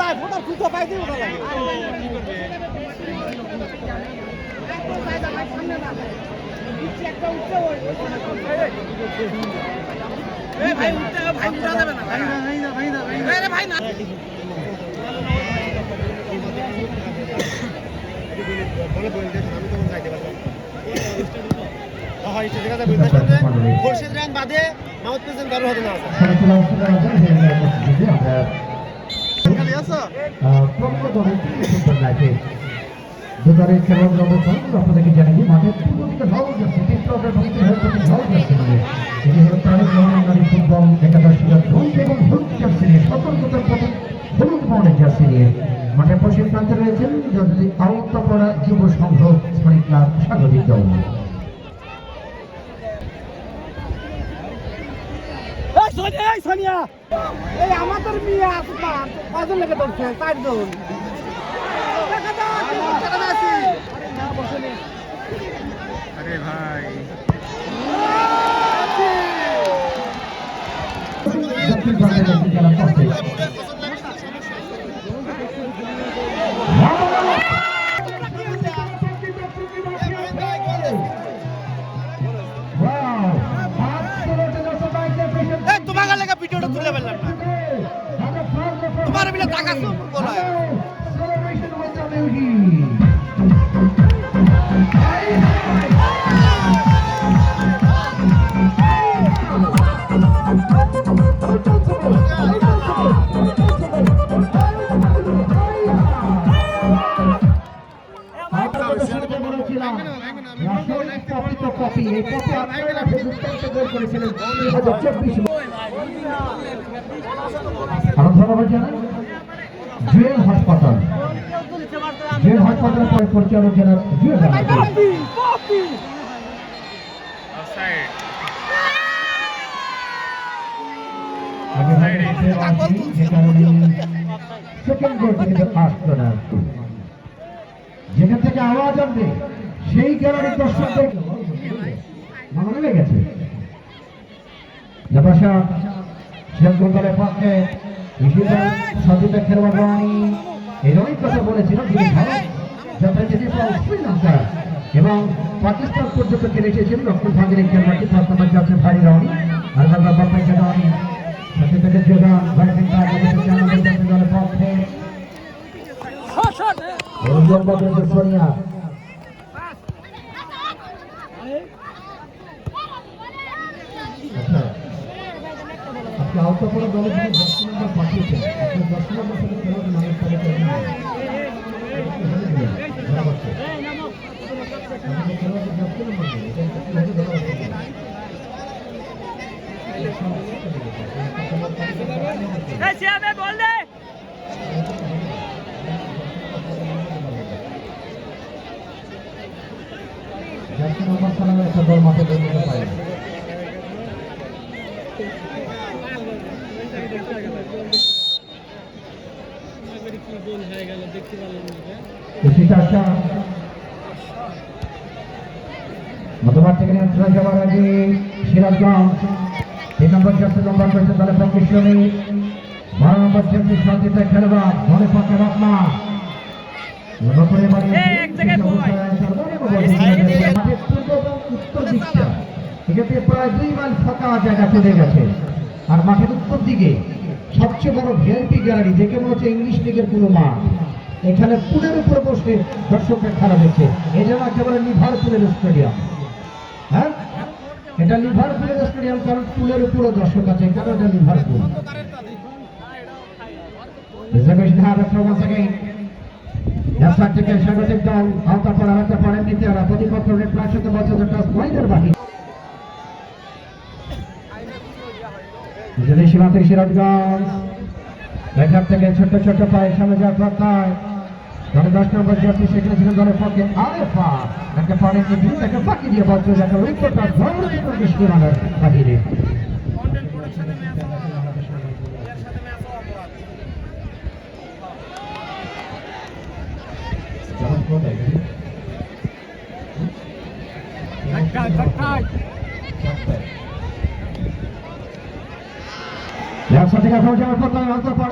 তাই ফোটার ফুটো পাই দিয়ে ওটা লাগে ভাই উঠতে ভাই উঠা যাবে না ভাই না বলে বলে আমি তখন যাইতে পারলাম হয় সেটা কথা বলতে শুনলে খোরশেদ রান বাদে মাউথ পেছেন কারো হতে না আছে খালি আছে দুদরের খেলোয়াড় অবস্থান আপনাদেরকে জানিয়ে মাঠের পূর্ব দিকে ঢল যাচ্ছে টিকটকের দিকে ঢল যাচ্ছে এটি হলো তারেক রহমান ফুটবল একাদশীরা ধুল এবং হলুদ জার্সি নিয়ে সতর্কতার প্রতি হলুদ বর্ণের জার্সি নিয়ে মাঠের পশ্চিম প্রান্তে রয়েছেন যদি আওতাপাড়া যুব সংঘ স্পোর্টিং ক্লাব স্বাগতিক দল সোনিয়া এই আমাদের মিয়া আসমান কজন লেগে ধরছে চারজন আরে ভাই তোমার লেগে ভিডিওটা তুলে ফেললাম না তোমার বিলে টাকা বলা ধন্যবাদ জানাই জুয়েল হাসপাতাল পরিচালক জেলার জুয়েল যেখান থেকে আওয়াজ আসবে সেই গ্যালারির দর্শকদের মনে লেগেছে দলের পক্ষে সজিতা খেলোয়াড় রানী এরই কথা বলেছিল যিনি ভারত যথারীতি শ্রীলঙ্কা এবং পাকিস্তান পর্যন্ত খেলে এসেছেন দক্ষিণ ভাগের এই খেলোয়াড়টি ফার্স্ট নাম্বার যাচ্ছে ভারী রানী আর বাংলা বাপাইকে রানী সাথে থেকে যোগান ভাইসিং দলের পক্ষে সোনিয়া আজকে আওতাপাড়া দলের যিনি 10 নম্বর পাঠিয়েছেন আপনি 10 নম্বর সাথে খেলোয়াড় নামের সাথে নম্বর সালামে একটা দল মাঠে বেরোতে পারে মতবাদ থেকে নিয়ন্ত্রণ যাওয়ার আগে সিরাজগঞ্জ 3 নম্বর জার্সি নম্বর করেছে দলের পক্ষে শ্রমিক 12 নম্বর জার্সি সঞ্চিতা খেলোয়াড় মনে পক্ষে রত্না উত্তর দিকটা এক্ষেত্রে প্রায় 2 মাইল ফাঁকা জায়গা চলে গেছে আর মাঠের উত্তর দিকে সবচেয়ে বড় ভিআইপি গ্যালারি দেখে মনে হচ্ছে ইংলিশ লিগের কোনো মাঠ এখানে পুলের উপরে বসে দর্শকরা খেলা দেখছে এই জন্য একেবারে লিভারপুলের স্টেডিয়াম হ্যাঁ এটা লিভারপুলের স্টেডিয়াম কারণ পুলের উপরে দর্শক আছে কারণ এটা লিভারপুল থেকে স্বাগতিক দল আওতাপাড়া হাতে পারেন দ্বিতীয়রা প্রতিপক্ষ রেড ফ্ল্যাগ সাথে বলছে ওয়াইডের বাহিনী সীমান্তে সিরাজগঞ্জ এখান থেকে ছোট্ট ছোট্ট পায়ের সামনে যাওয়ার প্রত্যায় দলের 10 নম্বর জার্সি সেখানে ছিলেন দলের পক্ষে আরেফা তাকে পারেননি দুই তাকে ফাঁকি দিয়ে বলছে যাকে উইকেটটা ধরে সীমানার বাহিরে থেকে যাওয়ার পর